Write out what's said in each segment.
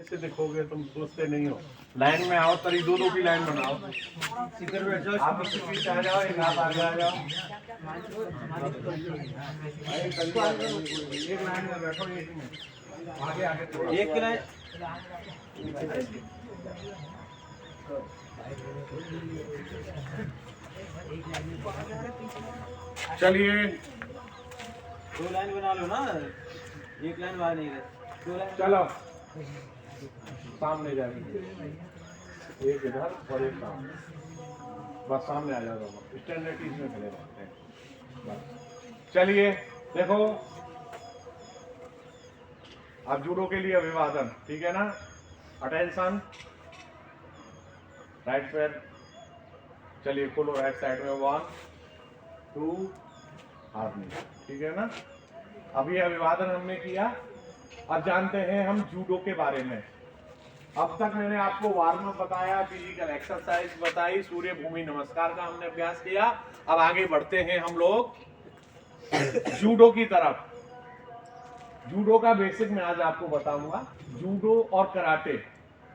कैसे दिखोगे, तुम सोचते नहीं हो। लाइन में आओ, तरी दो की लाइन बनाओ। आप उसके पीछे आ जाओ, एक हाथ आगे आ जाओ। एक लाइन में बैठो, एक में आगे आगे एक लाइन। चलिए दो लाइन बना लो ना, एक लाइन बाहर नहीं गए, दो लाइन। चलो सामने जाएंगे, एक इधर और एक सामने। बस सामने आ जाओ दोनों, स्टैंडर्ड इसमें खड़े रहते हैं बस। चलिए देखो, अब जूडो के लिए अभिवादन, ठीक है ना। अटेंशन, राइट पैर, चलिए खोलो राइट साइड में, 1 2 हाथ में, ठीक है ना। अभी अभिवादन हमने किया, अब जानते हैं हम जूडो के बारे में। अब तक मैंने आपको वार्म अप बताया, फिजिकल एक्सरसाइज बताई, सूर्य भूमि नमस्कार का हमने अभ्यास किया। अब आगे बढ़ते हैं हम लोग जूडो की तरफ। जूडो का बेसिक मैं आज आपको बताऊंगा। जूडो और कराटे,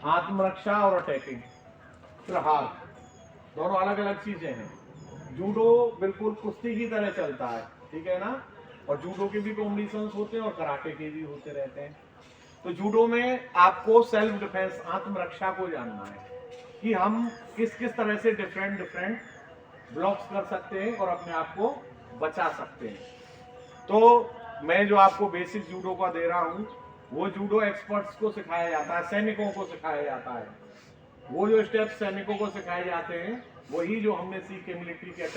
आत्मरक्षा और अटैकिंग, प्रहार, दोनों अलग अलग चीजें हैं। जूडो बिल्कुल कुश्ती की तरह चलता है, ठीक है ना। और जूडो के भी कॉम्बिनेशंस होते हैं और कराटे के भी होते रहते हैं। तो जूडो में आपको सेल्फ डिफेंस, आत्मरक्षा को जानना है कि हम किस किस तरह से डिफरेंट ब्लॉक्स कर सकते हैं और अपने आप को बचा सकते हैं। तो मैं जो आपको बेसिक जूडो का दे रहा हूं, वो जूडो एक्सपर्ट्स को सिखाया जाता है, सैनिकों को सिखाया जाता है। वो जो स्टेप्स सैनिकों को सिखाए जाते हैं वही जो हमने सीखे मिलिट्री के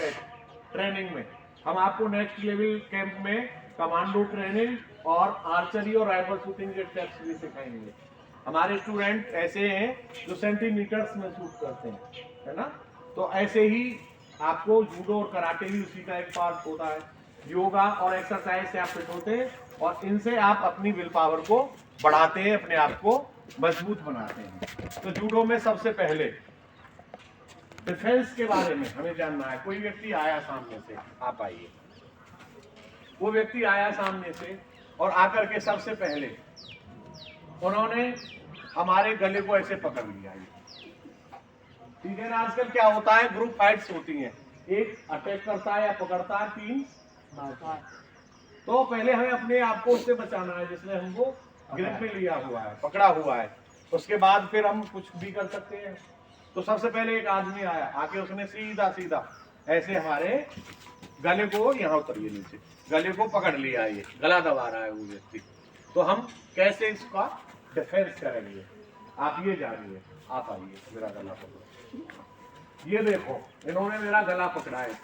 ट्रेनिंग में। हम आपको नेक्स्ट लेवल कैंप में कमांडो ट्रेनिंग और आर्चरी और राइफल शूटिंग के स्टेप्स भी सिखाएंगे। हमारे स्टूडेंट ऐसे हैं जो सेंटीमीटर्स में शूट करते हैं, है ना। तो ऐसे ही आपको जूडो और कराटे भी उसी का एक पार्ट होता है। योगा और एक्सरसाइज से आप फिट होते हैं और इनसे आप अपनी विल पावर को बढ़ाते हैं, अपने आप को मजबूत बनाते हैं। तो जूडो में सबसे पहले डिफेंस के बारे में हमें जानना है। कोई व्यक्ति आया सामने से, आप आइए, वो व्यक्ति आया सामने से और आकर के सबसे पहले उन्होंने हमारे गले को ऐसे पकड़ लिया, ठीक है ना। आजकल क्या होता है, ग्रुप फाइट्स होती हैं, एक अटैक करता है या पकड़ता है, 3 तो पहले हमें अपने आप को उससे बचाना है जिसने हमको ग्रिप में लिया हुआ है, पकड़ा हुआ है। उसके बाद फिर हम कुछ भी कर सकते हैं। तो सबसे पहले एक आदमी आया, आके उसने सीधा ऐसे हमारे गले को, यहाँ उतरिए नीचे, गले को पकड़ लिया, ये गला दबा रहा है वो व्यक्ति। तो हम कैसे इसका डिफेंस करेंगे। आप ये जानिए, आप आइए, मेरा गला पकड़ो। ये देखो, इन्होंने मेरा गला पकड़ा है,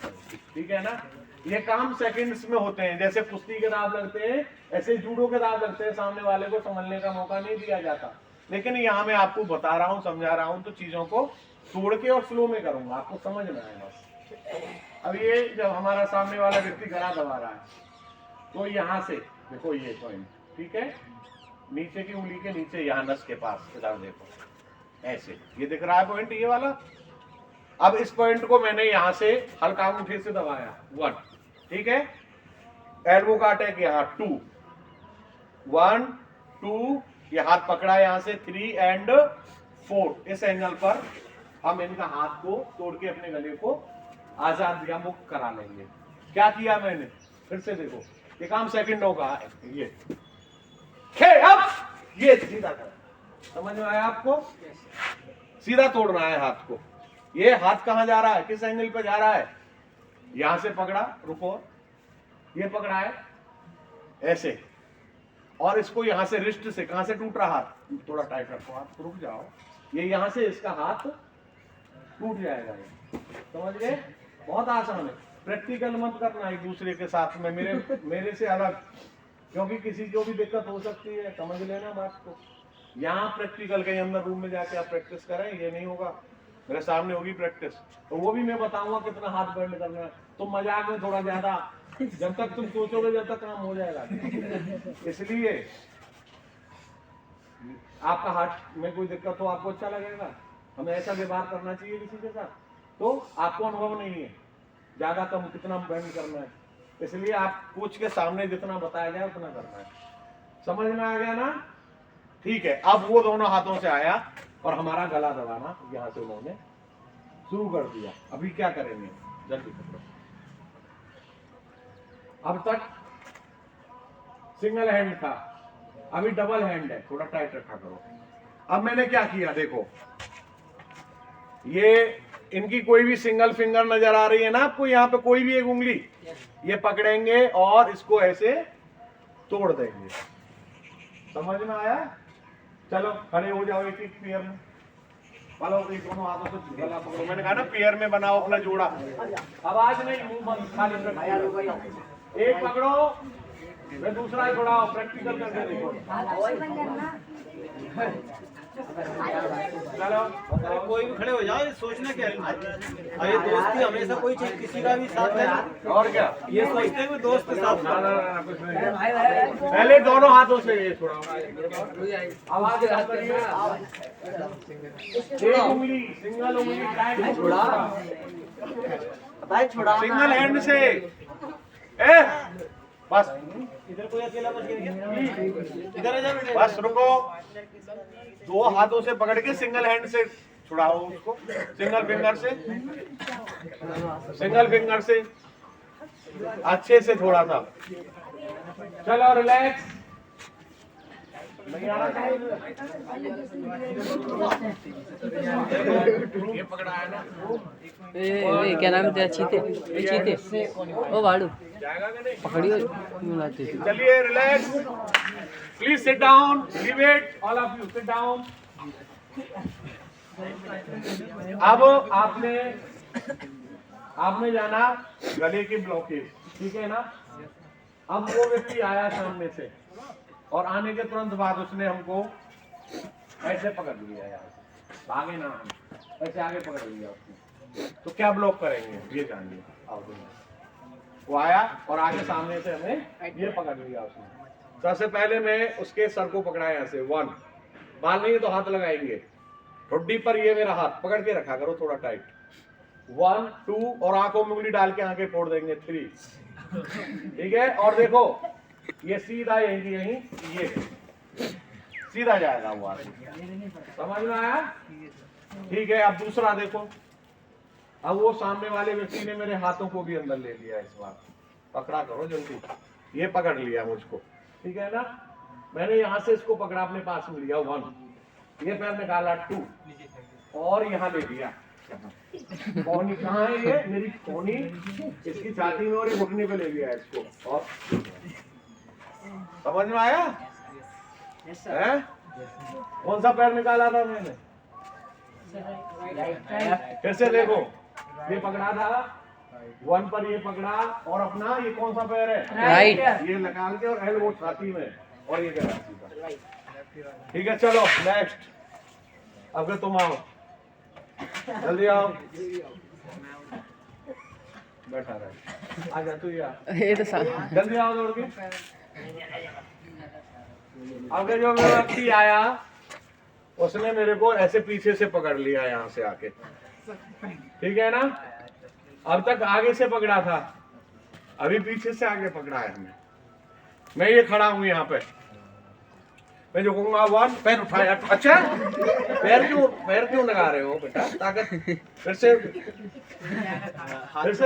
ठीक है ना। ये काम सेकंड्स में होते हैं। जैसे कुश्ती के दाव लगते हैं, ऐसे जूडो के दाव लगते हैं, सामने वाले को संभलने का मौका नहीं दिया जाता। लेकिन यहाँ मैं आपको बता रहा हूँ, समझा रहा हूँ, तो चीजों को तोड़ के और स्लो में करूंगा, आपको समझ में आएगा। अब ये जब हमारा सामने वाला व्यक्ति गला दबा रहा है, तो यहाँ से देखो ये पॉइंट, ठीक है, नीचे की उंगली के नीचे, यहाँ नस के पास, इधर देखो, ऐसे ये दिख रहा है पॉइंट, ये वाला। अब इस पॉइंट को मैंने यहाँ से हल्का अंगूठे से दबाया, 1, ठीक है। एल्बो का अटैक यहाँ 2, 1 2, ये हाथ पकड़ा यहाँ से 3 एंड 4। इस एंगल पर हम इनका हाथ को तोड़ के अपने गले को आजाद या मुक्त करा लेंगे। क्या किया मैंने, फिर से देखो, ये काम सेकंडों का है। ये अब ये सीधा कर, समझ में आया आपको, सीधा तोड़ना है हाथ को। ये हाथ कहां जा रहा है, किस एंगल पे जा रहा है, यहां से पकड़ा, रुको, ये पकड़ा है ऐसे, और इसको यहां से रिस्ट से, कहां से टूट रहा हाथ, थोड़ा टाइट रखो हाथ, रुक जाओ, ये यहां से इसका हाथ टूट जाएगा। ये समझ गए, बहुत आसान है। प्रैक्टिकल मत करना एक दूसरे के साथ में, मेरे से अलग, क्योंकि किसी को भी दिक्कत हो सकती है, समझ लेना बात को। यहाँ प्रैक्टिकल के अंदर रूम में जाके आप प्रैक्टिस करें, ये नहीं होगा, मेरे सामने होगी प्रैक्टिस, तो वो भी मैं बताऊंगा कितना हाथ बेंड करना है। तो मजाक में थोड़ा ज्यादा, जब तक तुम सोचोगे जब तक काम हो जाएगा। इसलिए आपका हाथ में कोई दिक्कत हो, आपको अच्छा लगेगा, हमें ऐसा व्यवहार करना चाहिए किसी के साथ, तो आपको अनुभव नहीं है ज्यादा कम कितना बेंड करना है। इसलिए आप कोच के सामने जितना बताया जाए उतना करना है। समझ में आ गया ना, ठीक है, अब वो दोनों हाथों से आया और हमारा गला दबाना यहाँ से उन्होंने शुरू कर दिया। अभी क्या करेंगे, जल्दी पकड़ो। अब तक सिंगल हैंड था, अभी डबल हैंड है, थोड़ा टाइट रखा करो। अब मैंने क्या किया देखो, ये इनकी कोई भी सिंगल फिंगर नजर आ रही है ना आपको, यहाँ पे कोई भी एक उंगली, ये पकड़ेंगे और इसको ऐसे तोड़ देंगे। समझ में आया? चलो खड़े हो जाओ एक एक पेयर में, चलो ये दोनों हाथों से गला पकड़ो। मैंने कहा ना पेयर में बनाओ अपना जोड़ा। आवाज नहीं, मुंह बंद, खाली एक पकड़ो, मैं दूसरा छोड़ाओ, प्रैक्टिकल करके देखो। चलो अरे कोई भी खड़े हो जाओ, ये सोचना क्या है? अरे दोस्ती हमेशा कोई चीज किसी का भी साथ है, और क्या, ये सोचते हैं कि दोस्त के साथ ना ना ना कुछ नहीं, पहले दोनों हाथों से ये छुड़ाओ। आवाज करिए, एक उंगली, सिंगल उंगली टाइट छोड़ा, सिंगल हैंड से, ए बस इधर कोई अकेला बच गया क्या? इधर आ जा बेटे। बस रुको, दो हाथों से पकड़ के सिंगल हैंड से छुड़ाओ उसको, सिंगल फिंगर से अच्छे से थोड़ा सा। चलो रिलैक्स, नहीं आ रहा ये पकड़ा है ना, ए क्या नाम तेरा? चीते ओ भाड़ू जाएगा कि नहीं? पकड़ियो क्यों लाते थे? चलिए relax, please sit down, leave it, all of you sit down. अब आपने जाना गले की ब्लॉकेज, ठीक है ना? अब वो व्यक्ति आया सामने से और आने के तुरंत बाद उसने हमको ऐसे पकड़ लिया यार, भागे ना हम, ऐसे आगे पकड़ लिया उसने, तो क्या ब्लॉक करेंगे ये जानिए। आओ वो आया और आगे सामने से हमें ये पकड़ लिया उसने। सबसे पहले मैं उसके सर को पकड़ा यहाँ से, 1, बाल नहीं है तो हाथ लगाएंगे, ठुड्डी पर ये मेरा हाथ पकड़ के रखा करो थोड़ा टाइट, 1 2 और आंखों में उंगली डाल के आंखें फोड़ देंगे, 3, ठीक है? और देखो ये सीधा यहीं ये सीधा जाएगा वो आगे, समझ में आया? ठीक है, अब दूसरा देखो, अब वो सामने वाले व्यक्ति ने मेरे हाथों को भी अंदर ले लिया, इस बार पकड़ा करो जल्दी, ये पकड़ लिया मुझको, ठीक है ना? मैंने यहाँ से इसको पकड़ा अपने पास में लिया, 1, ये पैर निकाला, 2 और यहाँ ले लिया। कोहनी कहाँ है? ये मेरी कोहनी इसकी छाती में और ये घुटने पे ले लिया इसको, और समझ में आया? हैं? कौन सा पैर निकाला था मैंने? फिर से देखो, ये पकड़ा था, 1 पर ये पकड़ा और अपना ये कौन सा पैर है? राइट। ये निकाल के और एल्बो छाती में और ये करा सीधा, ठीक है? चलो नेक्स्ट, अब तुम आओ, जल्दी आओ, बैठा रहे, आ जा तू, ये तो जल्दी आओ दौड़ के। अब जो मेरा व्यक्ति आया उसने मेरे को ऐसे पीछे से पकड़ लिया यहाँ से आके, ठीक है ना? अब तक आगे से पकड़ा था, अभी पीछे से आगे पकड़ा है हमें। मैं ये खड़ा हूँ यहाँ पे, मैं जो कहूँगा 1, पैर उठाया, अच्छा पैर क्यों लगा रहे हो बेटा, ताकत, फिर से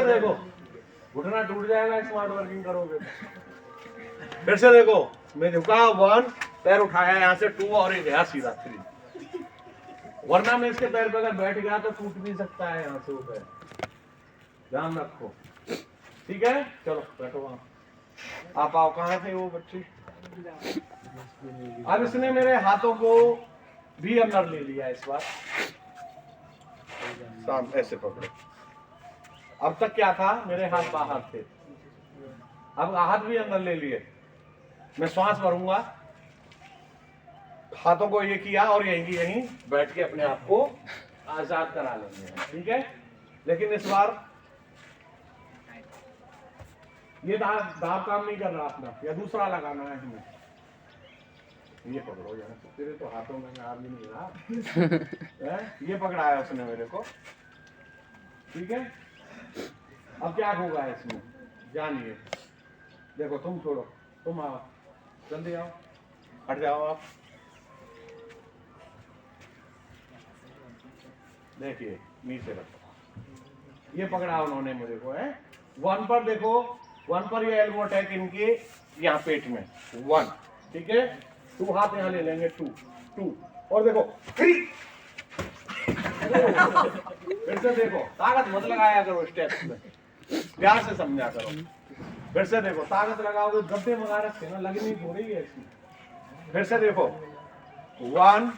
देखो, घुटना टूट जाएगा स्मार्ट वर्किंग करोगे। फिर से देखो, मैं झुका 1, पैर उठाया यहाँ से 2 और ये गया सीधा 3, वरना मैं इसके पैर पे अगर बैठ गया तो टूट भी सकता है यहाँ से वो पैर, ध्यान रखो, ठीक है? चलो बैठो वहाँ, आप आओ, कहाँ थे वो बच्चे? अब इसने मेरे हाथों को भी अंदर ले लिया, इस बार शाम ऐसे पकड़ो। अब तक क्या था, मेरे हाथ बाहर थे, अब हाथ भी अंदर ले लिए। मैं श्वास भरूंगा, हाथों को ये किया और यहीं बैठ के अपने आप को आजाद करा लेंगे, ठीक है? लेकिन इस बार ये दाब काम नहीं कर रहा अपना, या दूसरा लगाना है हमें। ये पकड़ो यार, तेरे तो हाथों में आ भी नहीं रहा ये पकड़ाया उसने मेरे को, ठीक है? अब क्या होगा इसमें जानिए, देखो तुम छोड़ो, तुम आओ, जल्दी आओ, हट जाओ आप, देखिए नीचे रखो, ये पकड़ा उन्होंने मुझे को है। 1 पर देखो, 1 पर ये एल्बो अटैक इनके यहाँ पेट में 1, ठीक है। 2 हाथ यहाँ ले लेंगे, 2 और देखो 3। फिर से देखो, ताकत मत लगाया करो स्टेप्स में, प्यार से समझा करो। फिर से देखो, ताकत लगाओगे गड्ढे मंगा रखे ना, लगनी हो रही है इसकी। फिर से देखो 1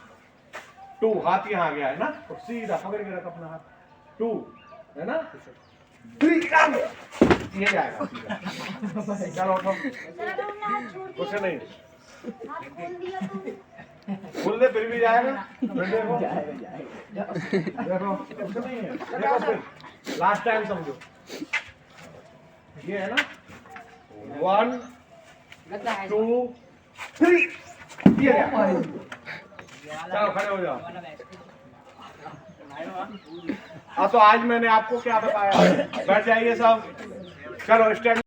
2 हाथ यहाँ आ गया है ना, तो सीधा पकड़ के रख अपना हाथ, 2 है ना, 3 ये जाएगा सीधा। चलो उठो, कुछ नहीं खुल दे फिर भी जाएगा। फिर देखो देखो कुछ नहीं है, देखो फिर लास्ट टाइम समझो, ये है ना 1 2 3 ये गया। चलो खड़े हो जाओ। हाँ तो आज मैंने आपको क्या बताया, बैठ जाइए सब, चलो स्टैंड।